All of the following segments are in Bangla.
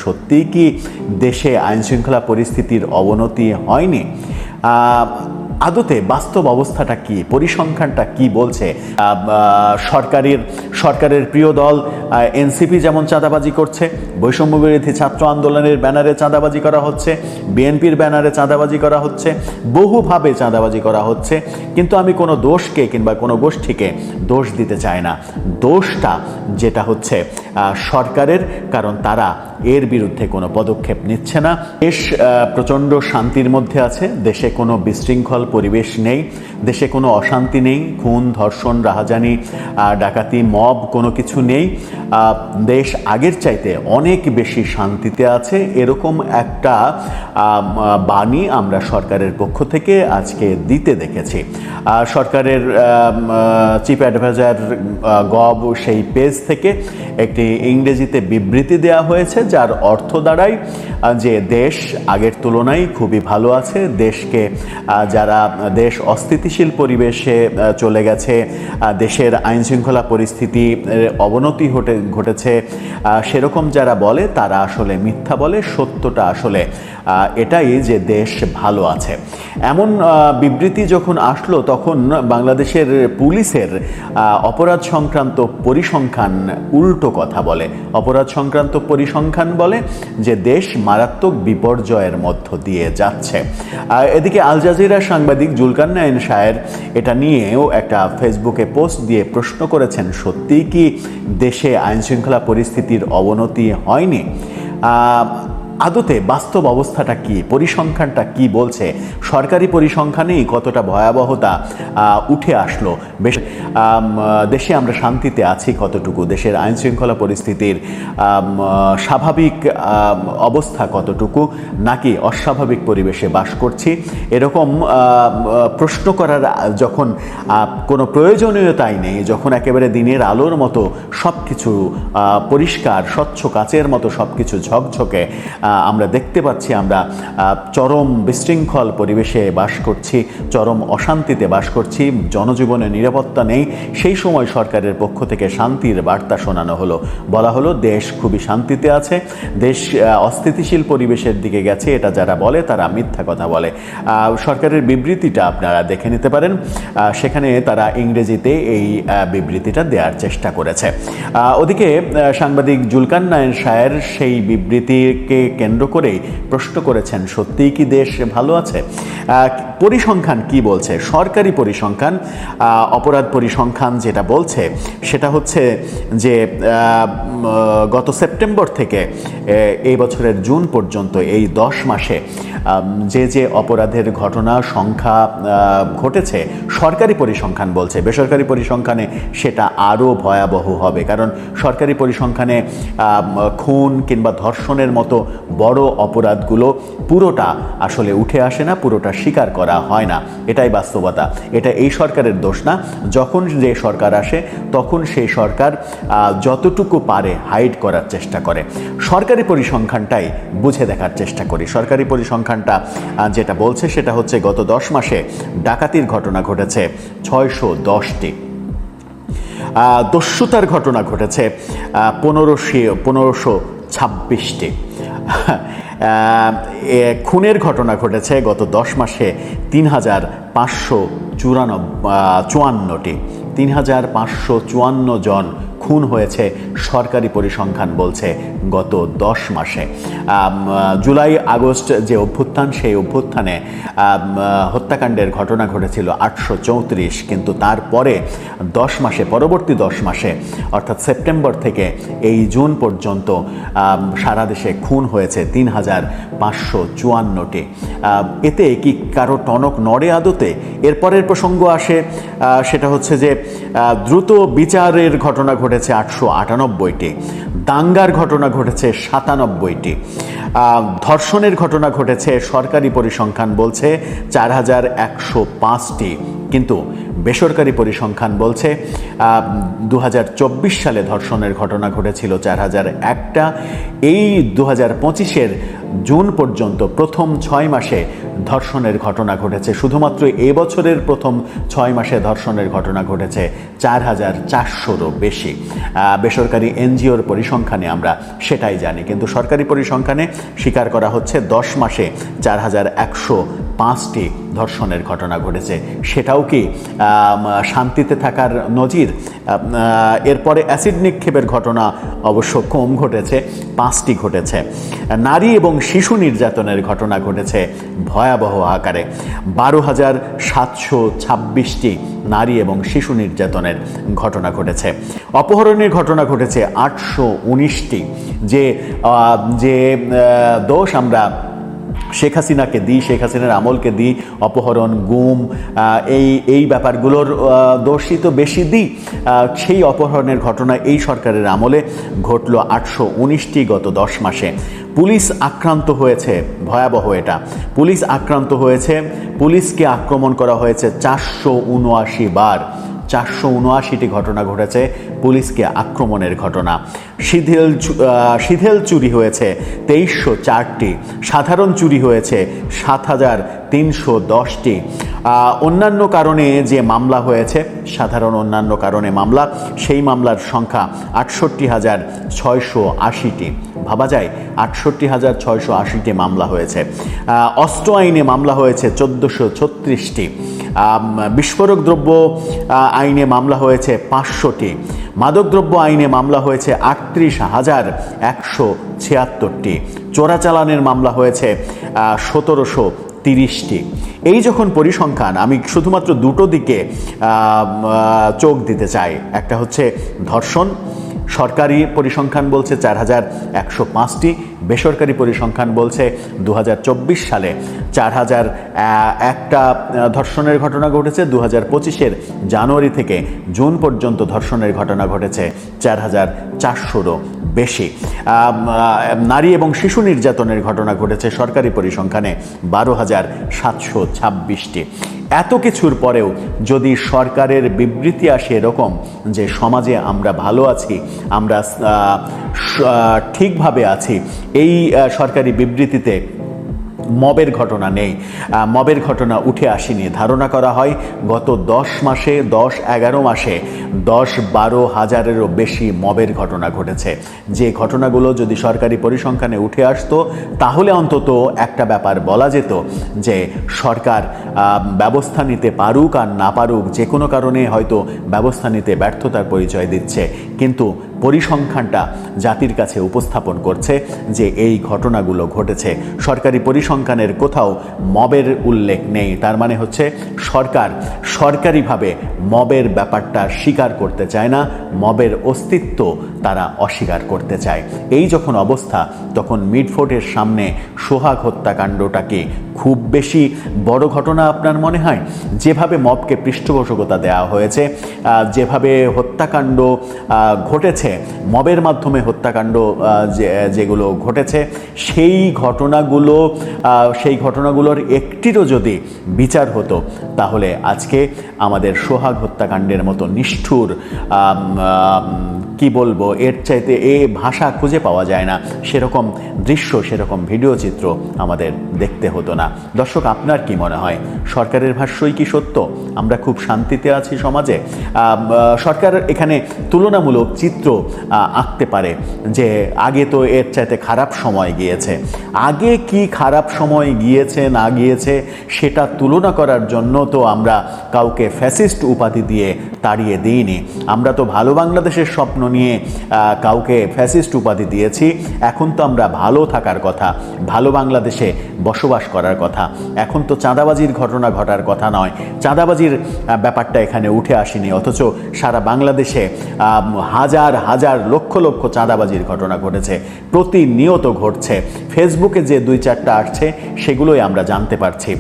সত্যিই কি দেশে আইনশৃঙ্খলা পরিস্থিতির অবনতি হয়নি? আদতে বাস্তব অবস্থাটা কি, পরিসংখ্যানটা কি বলছে? সরকারের প্রিয় দল এনসিপি যেমন চাঁদাবাজি করছে, বৈষম্য বিরোধী ছাত্র আন্দোলনের ব্যানারে চাঁদাবাজি করা হচ্ছে, বিএনপির ব্যানারে চাঁদাবাজি করা হচ্ছে, বহুভাবে চাঁদাবাজি করা হচ্ছে। কিন্তু আমি কোনো দোষকে কিংবা কোনো গোষ্ঠীকে দোষ দিতে চাই না। দোষটা যেটা হচ্ছে সরকারের, কারণ তারা এর বিরুদ্ধে কোনো পদক্ষেপ নিচ্ছে না। দেশ প্রচণ্ড শান্তির মধ্যে আছে, দেশে কোনো বিশৃঙ্খল পরিবেশ নেই, দেশে কোনো অশান্তি নেই, খুন ধর্ষণ রাহাজানি ডাকাতি মব কোনো কিছু নেই। দেশ আগের চাইতে অনেক বেশি শান্তিতে আছে, এরকম একটা বাণী আমরা সরকারের পক্ষ থেকে আজকে দিতে দেখেছি। সরকারের চিফ অ্যাডভাইজার গভ সেই পেজ থেকে একটি ইংরেজিতে বিবৃতি দেওয়া হয়েছে, যার অর্থ দাঁড়ায় যে দেশ আগের তুলনায় খুবই ভালো আছে। দেশ অস্থিতিশীল পরিবেশে চলে গেছে, দেশের আইনশৃঙ্খলা পরিস্থিতি অবনতি ঘটেছে, সেরকম যারা বলে তারা আসলে মিথ্যা বলে। সত্যটা আসলে এটাই যে দেশ ভালো আছে। এমন বিবৃতি যখন আসলো, তখন বাংলাদেশের পুলিশের অপরাধ সংক্রান্ত পরিসংখ্যান উল্টো কথা বলে। অপরাধ সংক্রান্ত পরিসংখ্যান বলে যে দেশ মারাত্মক বিপর্যয়ের মধ্য দিয়ে যাচ্ছে। এদিকে আল জাজিরা সাংবাদিক জুলকারনাইন শায়ের এটা নিয়েও একটা ফেসবুকে পোস্ট দিয়ে প্রশ্ন করেছেন, সত্যিই কি দেশে আইনশৃঙ্খলা পরিস্থিতির অবনতি হয়নি? আদতে বাস্তব অবস্থাটা কি, পরিসংখ্যানটা কি বলছে? সরকারি পরিসংখ্যানেই কতটা ভয়াবহতা উঠে আসলো? দেশে আমরা শান্তিতে আছি কতটুকু, দেশের আইনশৃঙ্খলা পরিস্থিতির স্বাভাবিক অবস্থা কতটুকু, নাকি অস্বাভাবিক পরিবেশে বাস করছি? এরকম প্রশ্ন করার যখন কোনো প্রয়োজনীয়তাই নেই, যখন একেবারে দিনের আলোর মতো সব কিছু পরিষ্কার, স্বচ্ছ কাচের মতো সব কিছু ঝকঝকে আমরা দেখতে পাচ্ছি, আমরা চরম বিশৃঙ্খল পরিবেশে বাস করছি, চরম অশান্তিতে বাস করছি, জনজীবনে নিরাপত্তা নেই, সেই সময় সরকারের পক্ষ থেকে শান্তির বার্তা শোনানো হলো, বলা হলো দেশ খুবই শান্তিতে আছে, দেশ অস্থিতিশীল পরিবেশের দিকে গেছে। এটা যারা বলে তারা মিথ্যা কথা বলে। সরকারের বিবৃতিটা আপনারা দেখে নিতে পারেন, সেখানে তারা ইংরেজিতে এই বিবৃতিটা দেওয়ার চেষ্টা করেছে। ওদিকে সাংবাদিক জুলকারনাইন শায়ের সেই বিবৃতিকে কেন্দ্র করেই প্রশ্ন করেছেন, সত্যিই কি দেশ ভালো আছে? পরিসংখ্যান কি বলছে? সরকারি পরিসংখ্যান, অপরাধ পরিসংখ্যান যেটা বলছে সেটা হচ্ছে যে গত সেপ্টেম্বর থেকে এই বছরের জুন পর্যন্ত এই 10 মাসে যে অপরাধের ঘটনা সংখ্যা ঘটেছে, সরকারি পরিসংখ্যান বলছে। বেসরকারি পরিসংখ্যানে সেটা আরও ভয়াবহ হবে, কারণ সরকারি পরিসংখ্যানে খুন কিংবা ধর্ষণের মতো বড় অপরাধগুলো পুরোটা আসলে উঠে আসে না, পুরোটা স্বীকার করা হয় না। এটাই বাস্তবতা। এটা এই সরকারের দোষ না। যখন যে সরকার আসে তখন সেই সরকার যতটুকু পারে হাইড করার চেষ্টা করে। সরকারি পরিসংখ্যানটাই বুঝে দেখার চেষ্টা করি। সরকারি পরিসংখ্যানটা যেটা বলছে সেটা হচ্ছে গত 10 মাসে ডাকাতির ঘটনা ঘটেছে 610টি, দস্যুতার ঘটনা ঘটেছে 1526টি, খুনের ঘটনা ঘটেছে গত 10 মাসে 3554টি। 3554 জন খুন হয়েছে সরকারি পরিসংখ্যান বলছে গত 10 মাসে। জুলাই আগস্ট যে অভ্যুত্থান, সেই অভ্যুত্থানে হত্যাকাণ্ডের ঘটনা ঘটেছিল 834, কিন্তু তারপরে 10 মাসে, পরবর্তী 10 মাসে অর্থাৎ সেপ্টেম্বর থেকে এই জুন পর্যন্ত সারা দেশে খুন হয়েছে 3554টি। এতে কি কারো টনক নড়ে আদতে? এরপরের প্রসঙ্গ আসে, সেটা হচ্ছে যে দ্রুত বিচারের ঘটনা ঘটেছে 898টি, দাঙ্গার ঘটনা ঘটেছে 97টি, ধর্ষণের ঘটনা ঘটেছে সরকারি পরিসংখ্যান বলছে 4105টি, কিন্তু বেসরকারি পরিসংখ্যান বলছে 2024 সালে ধর্ষণের ঘটনা ঘটেছিল 4001টা। এই 2025-এর জুন পর্যন্ত প্রথম 6 মাসে ধর্ষণের ঘটনা ঘটেছে। শুধুমাত্র এবছরের প্রথম 6 মাসে ধর্ষণের ঘটনা ঘটেছে 4400-রও বেশি। বেসরকারি এনজিওর পরিসংখ্যানে আমরা সেটাই জানি, কিন্তু সরকারি পরিসংখ্যানে স্বীকার করা হচ্ছে 10 মাসে 4105টি ধর্ষণের ঘটনা ঘটেছে। সেটাও কি শান্তিতে থাকার নজির? এরপরে অ্যাসিড নিক্ষেপের ঘটনা অবশ্য কম ঘটেছে, 5টি ঘটেছে। নারী এবং শিশু নির্যাতনের ঘটনা ঘটেছে ভয়াবহ আকারে, 12,726টি নারী এবং শিশু নির্যাতনের ঘটনা ঘটেছে। অপহরণের ঘটনা ঘটেছে 819টি। যে দোষ আমরা শেখ হাসিনাকে দিই, শেখ হাসিনার আমলকে দিই, অপহরণ, গুম, এই ব্যাপারগুলোর দোষই তো বেশি দিই। সেই অপহরণের ঘটনা এই সরকারের আমলে ঘটল 819টি গত 10 মাসে। পুলিশ আক্রান্ত হয়েছে, ভয়াবহ এটা, পুলিশ আক্রান্ত হয়েছে, পুলিশকে আক্রমণ করা হয়েছে 479 বার। 479টি ঘটনা ঘটেছে পুলিশকে আক্রমণের ঘটনা। শিথিল চুরি হয়েছে 2304টি, সাধারণ চুরি হয়েছে 7310টি। অন্যান্য কারণে যে মামলা হয়েছে, সাধারণ অন্যান্য কারণে মামলা, সেই মামলার সংখ্যা 68,680টি। ভাবা যায় 68,680টি মামলা হয়েছে। অস্ত্র আইনে মামলা হয়েছে 1436টি। বিস্ফোরক দ্রব্য আইনে মামলা হয়েছে 500টি। মাদকদ্রব্য আইনে মামলা হয়েছে 38,176টি। চোরাচালানের মামলা হয়েছে 1730টি। এই যখন পরিসংখ্যান, আমি শুধুমাত্র দুটো দিকে চোখ দিতে চাই। একটা হচ্ছে ধর্ষণ, সরকারি পরিসংখ্যান বলছে 4105টি, বেসরকারি পরিসংখ্যান বলছে 2024 সালে 4001টা ধর্ষণের ঘটনা ঘটেছে। 2025-এর জানুয়ারি থেকে জুন পর্যন্ত ধর্ষণের ঘটনা ঘটেছে 4400-রও বেশি। নারী এবং শিশু নির্যাতনের ঘটনা ঘটেছে সরকারি পরিসংখ্যানে 12,726টি। এত কিছুর পরেও যদি সরকারের বিবৃতি আসে এরকম যে সমাজে আমরা ভালো আছি, আমরা ঠিকভাবে আছি, এই সরকারি বিবৃতিতে মবের ঘটনা নেই, মবের ঘটনা উঠে আসেনি। ধারণা করা হয় গত 10 মাসে, 10-11 মাসে 10-12 হাজারেরও বেশি মবের ঘটনা ঘটেছে। যে ঘটনাগুলো যদি সরকারি পরিসংখ্যানে উঠে আসতো, তাহলে অন্তত একটা ব্যাপার বলা যেত যে সরকার ব্যবস্থা নিতে পারুক আর না পারুক, যে কোনো কারণে হয়তো ব্যবস্থা নিতে ব্যর্থতার পরিচয় দিচ্ছে, কিন্তু পরিসংখ্যানটা জাতির কাছে উপস্থাপন করছে যে এই ঘটনাগুলো ঘটেছে। সরকারি পরিসংখ্যানের কোথাও মবের উল্লেখ নেই। তার মানে হচ্ছে সরকার সরকারিভাবে মবের ব্যাপারটা স্বীকার করতে চায় না, মবের অস্তিত্ব তারা অস্বীকার করতে চায়। এই যখন অবস্থা, তখন মিডফোর্টের সামনে সোহাগ হত্যাকাণ্ডটাকে খুব বেশি বড় ঘটনা আপনার মনে হয়? যেভাবে মবকে পৃষ্ঠপোষকতা দেওয়া হয়েছে, যেভাবে হত্যাকাণ্ড ঘটেছে, মবের মাধ্যমে হত্যাকাণ্ড যেগুলো ঘটেছে, সেই ঘটনাগুলোর একটিরও যদি বিচার হতো, তাহলে আজকে আমাদের সোহাগ হত্যাকাণ্ডের মতো নিষ্ঠুর, কি বলবো, এর চাইতে ভাষা খুঁজে পাওয়া যায় না, সেরকম দৃশ্য, সেরকম ভিডিও চিত্র আমাদের দেখতে হতো না। দর্শক, আপনার কি মনে হয়, সরকারের ভাষ্যই কি সত্য? আমরা খুব শান্তিতে আছি সমাজে? সরকার এখানে তুলনামূলক চিত্র আঁকতে পারে যে আগে তো এর চাইতে খারাপ সময় গিয়েছে। আগে কি খারাপ সময় গিয়েছে না গিয়েছে সেটা তুলনা করার জন্য তো আমরা কাউকে ফ্যাসিস্ট উপাধি দিয়ে তাড়িয়ে দিইনি। আমরা তো ভালো বাংলাদেশের স্বপ্ন নিয়ে কাউকে ফ্যাসিস্ট উপাধি দিয়েছি। এখন তো আমরা ভালো থাকার কথা, ভালো বাংলাদেশে বসবাস করার কথা। এখন তো চাঁদাবাজির ঘটনা ঘটার কথা নয়, চাঁদাবাজির ব্যাপারটা এখানে উঠে আসেনি, অথচ সারা বাংলাদেশে হাজার হাজার লক্ষ লক্ষ চাঁদাবাজির ঘটনা ঘটেছে, প্রতিনিয়ত ঘটছে। ফেসবুকে যে 2-4টা আসছে সেগুলোই আমরা জানতে পারছি।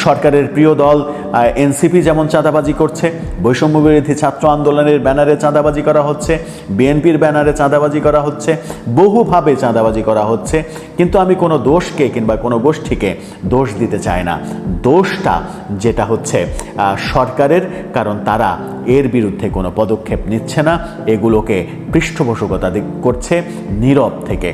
সরকারের প্রিয় দল এনসিপি যেমন চাঁদাবাজি করছে, বৈষম্য বিরোধী ছাত্র আন্দোলনের ব্যানারে চাঁদাবাজি করা হচ্ছে, বিএনপির ব্যানারে চাঁদাবাজি করা হচ্ছে, বহুভাবে চাঁদাবাজি করা হচ্ছে। কিন্তু আমি কোনো দোষকে কিংবা কোনো গোষ্ঠীকে দোষ দিতে চাই না। দোষটা যেটা হচ্ছে সরকারের, কারণ তারা এর বিরুদ্ধে কোনো পদক্ষেপ নিচ্ছে না, এগুলোকে পৃষ্ঠপোষকতা করছে নীরব থেকে।